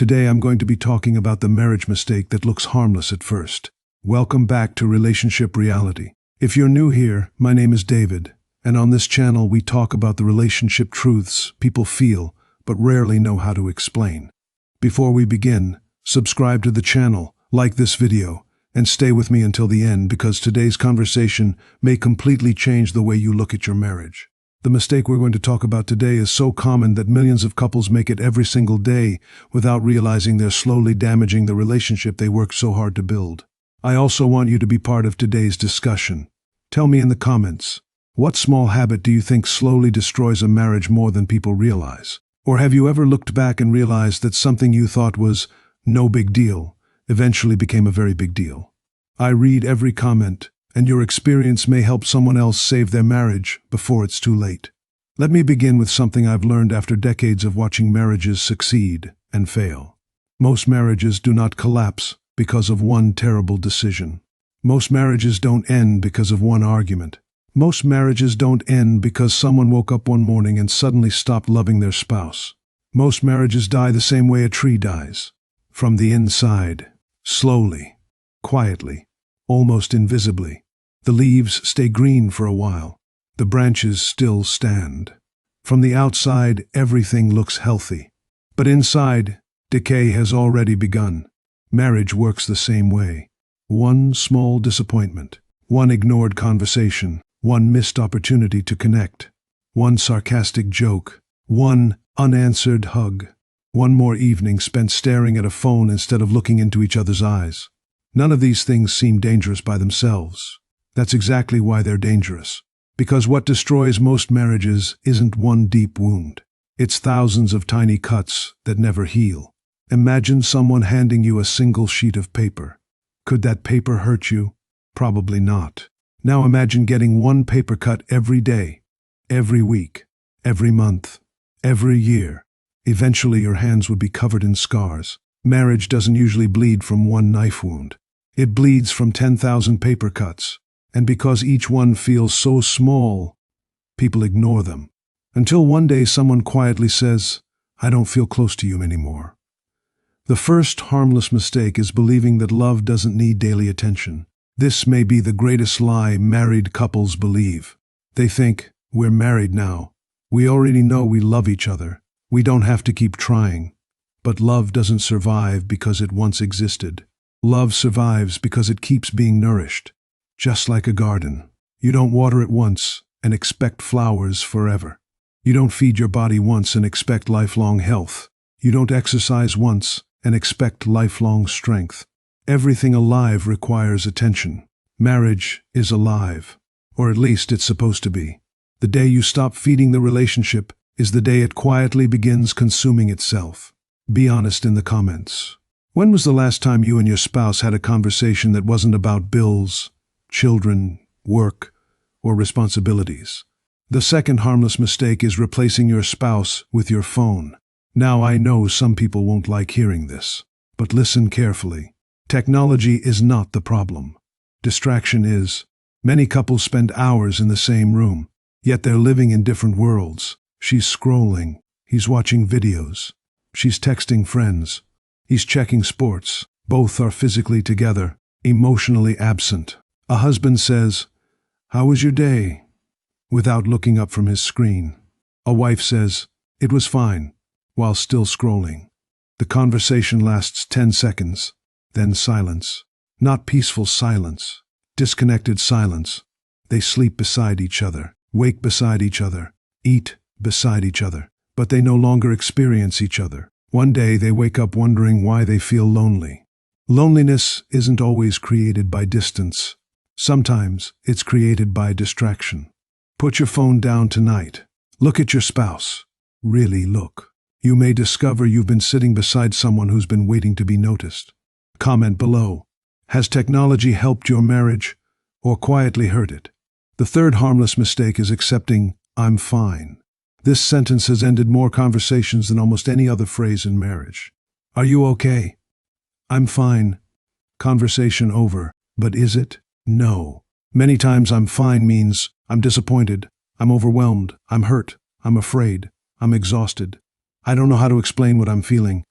Today I'm going to be talking about the marriage mistake that looks harmless at first. Welcome back to Relationship Reality. If you're new here, my name is David, and on this channel we talk about the relationship truths people feel but rarely know how to explain. Before we begin, subscribe to the channel, like this video, and stay with me until the end because today's conversation may completely change the way you look at your marriage. The mistake we're going to talk about today is so common that millions of couples make it every single day without realizing they're slowly damaging the relationship they worked so hard to build. I also want you to be part of today's discussion. Tell me in the comments, what small habit do you think slowly destroys a marriage more than people realize? Or have you ever looked back and realized that something you thought was no big deal eventually became a very big deal? I read every comment, and your experience may help someone else save their marriage before it's too late. Let me begin with something I've learned after decades of watching marriages succeed and fail. Most marriages do not collapse because of one terrible decision. Most marriages don't end because of one argument. Most marriages don't end because someone woke up one morning and suddenly stopped loving their spouse. Most marriages die the same way a tree dies. From the inside, slowly, quietly, almost invisibly. The leaves stay green for a while. The branches still stand. From the outside, everything looks healthy. But inside, decay has already begun. Marriage works the same way. One small disappointment, one ignored conversation, one missed opportunity to connect, one sarcastic joke, one unanswered hug, one more evening spent staring at a phone instead of looking into each other's eyes. None of these things seem dangerous by themselves. That's exactly why they're dangerous. Because what destroys most marriages isn't one deep wound. It's thousands of tiny cuts that never heal. Imagine someone handing you a single sheet of paper. Could that paper hurt you? Probably not. Now imagine getting one paper cut every day, every week, every month, every year. Eventually your hands would be covered in scars. Marriage doesn't usually bleed from one knife wound. It bleeds from 10,000 paper cuts. And because each one feels so small, people ignore them. Until one day someone quietly says, "I don't feel close to you anymore." The first harmless mistake is believing that love doesn't need daily attention. This may be the greatest lie married couples believe. They think, we're married now. We already know we love each other. We don't have to keep trying. But love doesn't survive because it once existed. Love survives because it keeps being nourished. Just like a garden. You don't water it once and expect flowers forever. You don't feed your body once and expect lifelong health. You don't exercise once and expect lifelong strength. Everything alive requires attention. Marriage is alive, or at least it's supposed to be. The day you stop feeding the relationship is the day it quietly begins consuming itself. Be honest in the comments. When was the last time you and your spouse had a conversation that wasn't about bills, children, work, or responsibilities? The second harmless mistake is replacing your spouse with your phone. Now I know some people won't like hearing this, but listen carefully. Technology is not the problem. Distraction is. Many couples spend hours in the same room, yet they're living in different worlds. She's scrolling. He's watching videos. She's texting friends. He's checking sports. Both are physically together, emotionally absent. A husband says, "How was your day?" without looking up from his screen. A wife says, "It was fine," while still scrolling. The conversation lasts 10 seconds, then silence. Not peaceful silence, disconnected silence. They sleep beside each other, wake beside each other, eat beside each other, but they no longer experience each other. One day they wake up wondering why they feel lonely. Loneliness isn't always created by distance. Sometimes it's created by distraction. Put your phone down tonight. Look at your spouse. Really look. You may discover you've been sitting beside someone who's been waiting to be noticed. Comment below. Has technology helped your marriage or quietly hurt it? The third harmless mistake is accepting, "I'm fine." This sentence has ended more conversations than almost any other phrase in marriage. Are you okay? I'm fine. Conversation over. But is it? No. Many times I'm fine means I'm disappointed, I'm overwhelmed, I'm hurt, I'm afraid, I'm exhausted. I don't know how to explain what I'm feeling.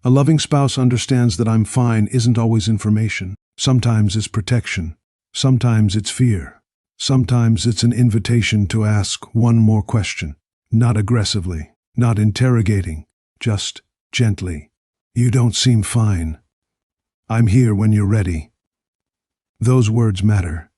A loving spouse understands that I'm fine isn't always information. Sometimes it's protection. Sometimes it's fear. Sometimes it's an invitation to ask one more question. Not aggressively, not interrogating, just gently. You don't seem fine. I'm here when you're ready. Those words matter.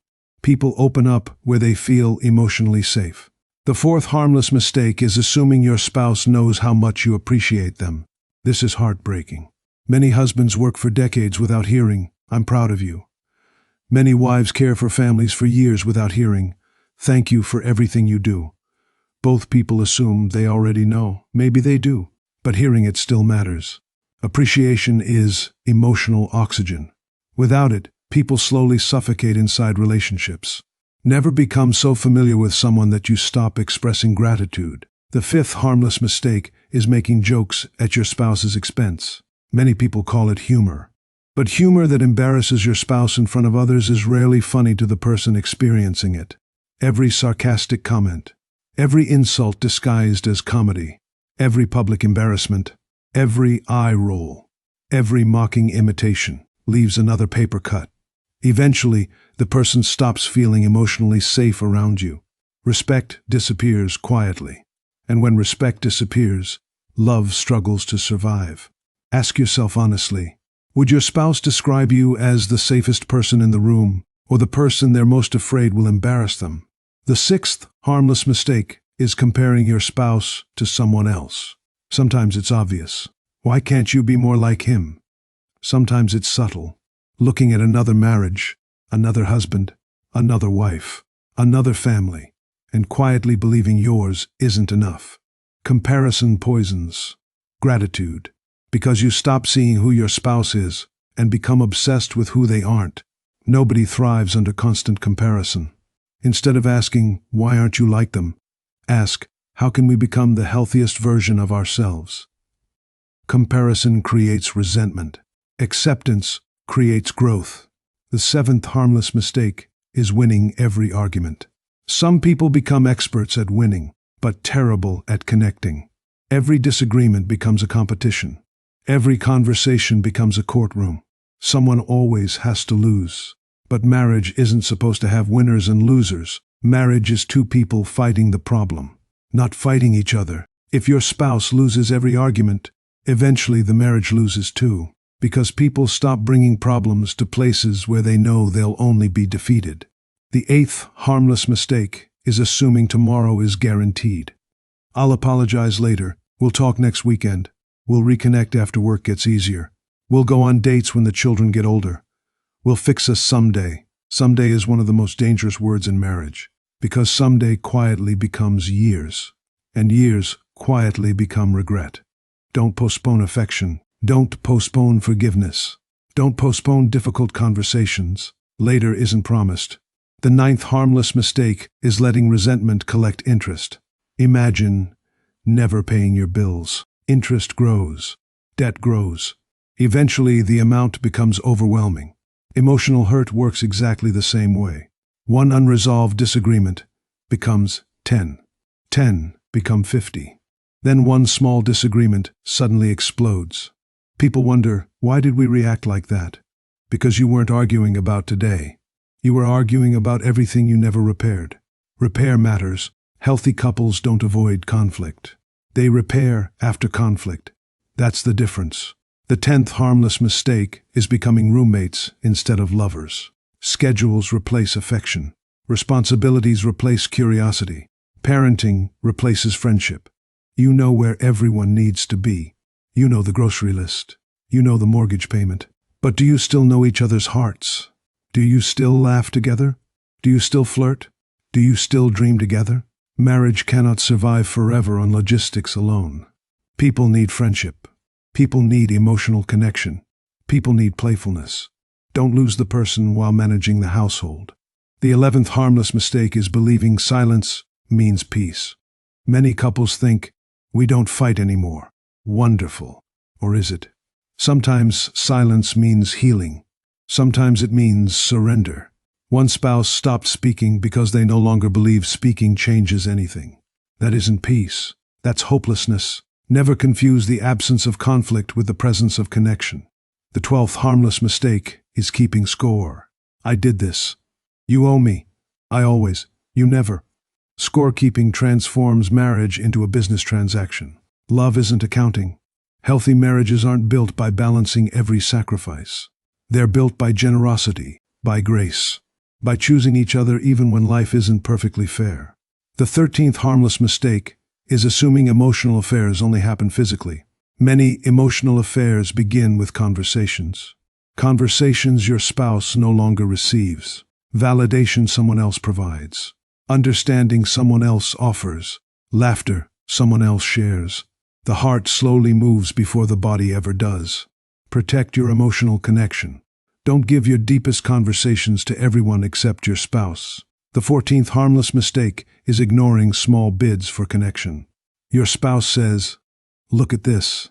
People open up where they feel emotionally safe. The fourth harmless mistake is assuming your spouse knows how much you appreciate them. This is heartbreaking. Many husbands work for decades without hearing, "I'm proud of you." Many wives care for families for years without hearing, "Thank you for everything you do." Both people assume they already know. Maybe they do, but hearing it still matters. Appreciation is emotional oxygen. Without it, people slowly suffocate inside relationships. Never become so familiar with someone that you stop expressing gratitude. The fifth harmless mistake is making jokes at your spouse's expense. Many people call it humor. But humor that embarrasses your spouse in front of others is rarely funny to the person experiencing it. Every sarcastic comment, every insult disguised as comedy, every public embarrassment, every eye roll, every mocking imitation leaves another paper cut. Eventually, the person stops feeling emotionally safe around you. Respect disappears quietly. And when respect disappears, love struggles to survive. Ask yourself honestly, would your spouse describe you as the safest person in the room, or the person they're most afraid will embarrass them? The sixth harmless mistake is comparing your spouse to someone else. Sometimes it's obvious. Why can't you be more like him? Sometimes it's subtle. Looking at another marriage, another husband, another wife, another family, and quietly believing yours isn't enough. Comparison poisons gratitude, because you stop seeing who your spouse is and become obsessed with who they aren't. Nobody thrives under constant comparison. Instead of asking, "Why aren't you like them?" ask, "How can we become the healthiest version of ourselves?" Comparison creates resentment. Acceptance creates growth. The seventh harmless mistake is winning every argument. Some people become experts at winning, but terrible at connecting. Every disagreement becomes a competition. Every conversation becomes a courtroom. Someone always has to lose. But marriage isn't supposed to have winners and losers. Marriage is two people fighting the problem, not fighting each other. If your spouse loses every argument, eventually the marriage loses too, because people stop bringing problems to places where they know they'll only be defeated. The eighth harmless mistake is assuming tomorrow is guaranteed. "I'll apologize later. We'll talk next weekend. We'll reconnect after work gets easier. We'll go on dates when the children get older. We'll fix us someday." Someday is one of the most dangerous words in marriage, because someday quietly becomes years, and years quietly become regret. Don't postpone affection. Don't postpone forgiveness. Don't postpone difficult conversations. Later isn't promised. The ninth harmless mistake is letting resentment collect interest. Imagine never paying your bills. Interest grows. Debt grows. Eventually, the amount becomes overwhelming. Emotional hurt works exactly the same way. One unresolved disagreement becomes 10. 10 become 50. Then one small disagreement suddenly explodes. People wonder, why did we react like that? Because you weren't arguing about today. You were arguing about everything you never repaired. Repair matters. Healthy couples don't avoid conflict. They repair after conflict. That's the difference. The 10th harmless mistake is becoming roommates instead of lovers. Schedules replace affection. Responsibilities replace curiosity. Parenting replaces friendship. You know where everyone needs to be. You know the grocery list. You know the mortgage payment. But do you still know each other's hearts? Do you still laugh together? Do you still flirt? Do you still dream together? Marriage cannot survive forever on logistics alone. People need friendship. People need emotional connection. People need playfulness. Don't lose the person while managing the household. The 11th harmless mistake is believing silence means peace. Many couples think, we don't fight anymore. Wonderful. Or is it? Sometimes silence means healing. Sometimes it means surrender. One spouse stopped speaking because they no longer believe speaking changes anything. That isn't peace. That's hopelessness. Never confuse the absence of conflict with the presence of connection. The 12th harmless mistake is keeping score. I did this. You owe me. I always. You never. Scorekeeping transforms marriage into a business transaction. Love isn't accounting. Healthy marriages aren't built by balancing every sacrifice. They're built by generosity, by grace, by choosing each other even when life isn't perfectly fair. The 13th harmless mistake is assuming emotional affairs only happen physically. Many emotional affairs begin with conversations. Conversations your spouse no longer receives. Validation someone else provides. Understanding someone else offers. Laughter someone else shares. The heart slowly moves before the body ever does. Protect your emotional connection. Don't give your deepest conversations to everyone except your spouse. The 14th harmless mistake is ignoring small bids for connection. Your spouse says, "Look at this."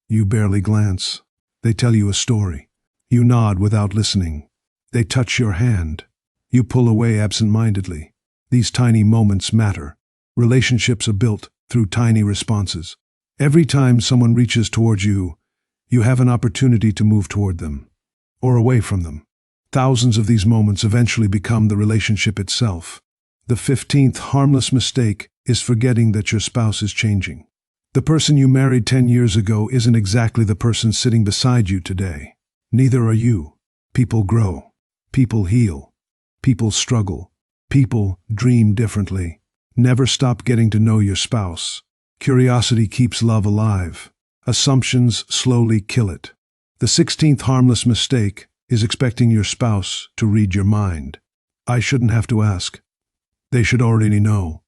You barely glance. They tell you a story. You nod without listening. They touch your hand. You pull away absent-mindedly. These tiny moments matter. Relationships are built through tiny responses. Every time someone reaches towards you, you have an opportunity to move toward them, or away from them. Thousands of these moments eventually become the relationship itself. The 15th harmless mistake is forgetting that your spouse is changing. The person you married 10 years ago isn't exactly the person sitting beside you today. Neither are you. People grow. People heal. People struggle. People dream differently. Never stop getting to know your spouse. Curiosity keeps love alive. Assumptions slowly kill it. The 16th harmless mistake is expecting your spouse to read your mind. I shouldn't have to ask. They should already know.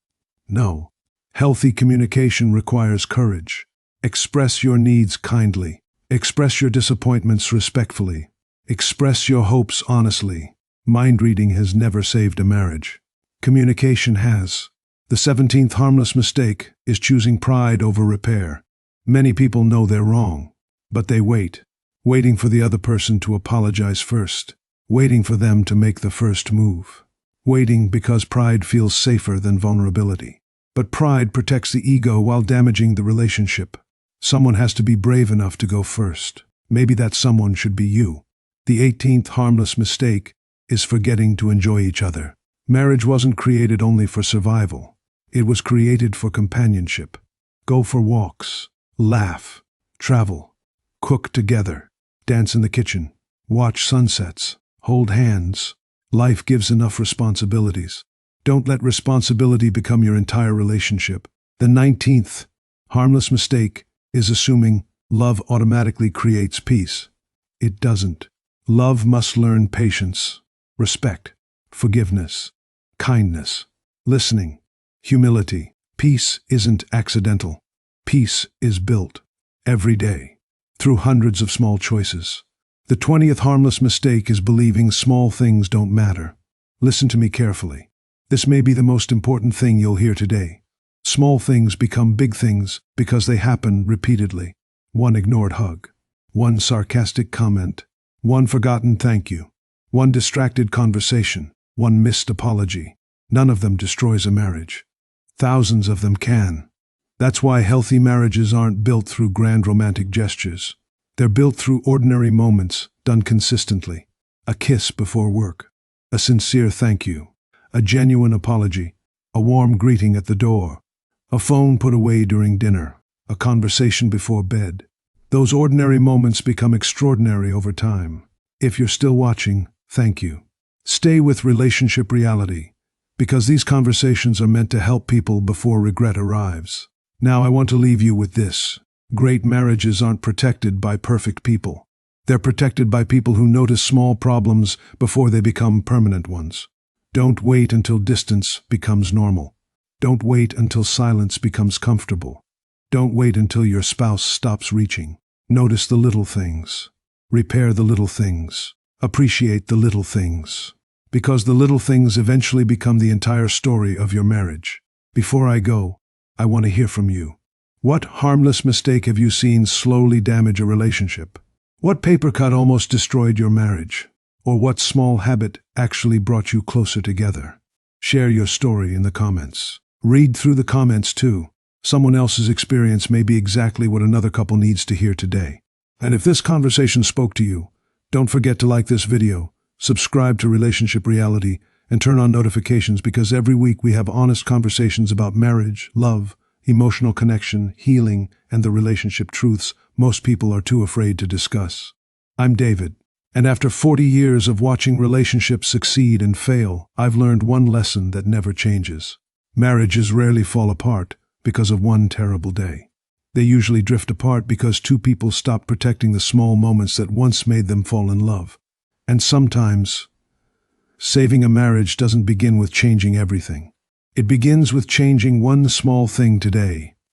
No. Healthy communication requires courage. Express your needs kindly. Express your disappointments respectfully. Express your hopes honestly. Mind reading has never saved a marriage. Communication has. The 17th harmless mistake is choosing pride over repair. Many people know they're wrong, but they wait, waiting for the other person to apologize first, waiting for them to make the first move, waiting because pride feels safer than vulnerability. But pride protects the ego while damaging the relationship. Someone has to be brave enough to go first. Maybe that someone should be you. The 18th harmless mistake is forgetting to enjoy each other. Marriage wasn't created only for survival. It was created for companionship. Go for walks, laugh, travel, cook together, dance in the kitchen, watch sunsets, hold hands. Life gives enough responsibilities. Don't let responsibility become your entire relationship. The 19th harmless mistake is assuming love automatically creates peace. It doesn't. Love must learn patience, respect, forgiveness, kindness, listening, humility. Peace isn't accidental. Peace is built every day through hundreds of small choices. The 20th harmless mistake is believing small things don't matter. Listen to me carefully. This may be the most important thing you'll hear today. Small things become big things because they happen repeatedly. One ignored hug, one sarcastic comment, one forgotten thank you, one distracted conversation, one missed apology. None of them destroys a marriage. Thousands of them can. That's why healthy marriages aren't built through grand romantic gestures. They're built through ordinary moments done consistently. A kiss before work, a sincere thank you, a genuine apology, a warm greeting at the door, a phone put away during dinner, a conversation before bed. Those ordinary moments become extraordinary over time. If you're still watching, thank you. Stay with relationship reality, because these conversations are meant to help people before regret arrives. Now I want to leave you with this. Great marriages aren't protected by perfect people. They're protected by people who notice small problems before they become permanent ones. Don't wait until distance becomes normal. Don't wait until silence becomes comfortable. Don't wait until your spouse stops reaching. Notice the little things. Repair the little things. Appreciate the little things. Because the little things eventually become the entire story of your marriage. Before I go, I want to hear from you. What harmless mistake have you seen slowly damage a relationship? What paper cut almost destroyed your marriage? Or what small habit actually brought you closer together? Share your story in the comments. Read through the comments too. Someone else's experience may be exactly what another couple needs to hear today. And if this conversation spoke to you, don't forget to like this video, subscribe to Relationship Reality, and turn on notifications because every week we have honest conversations about marriage, love, emotional connection, healing, and the relationship truths most people are too afraid to discuss. I'm David, and after 40 years of watching relationships succeed and fail, I've learned one lesson that never changes. Marriages rarely fall apart because of one terrible day. They usually drift apart because two people stop protecting the small moments that once made them fall in love. And sometimes, saving a marriage doesn't begin with changing everything. It begins with changing one small thing today.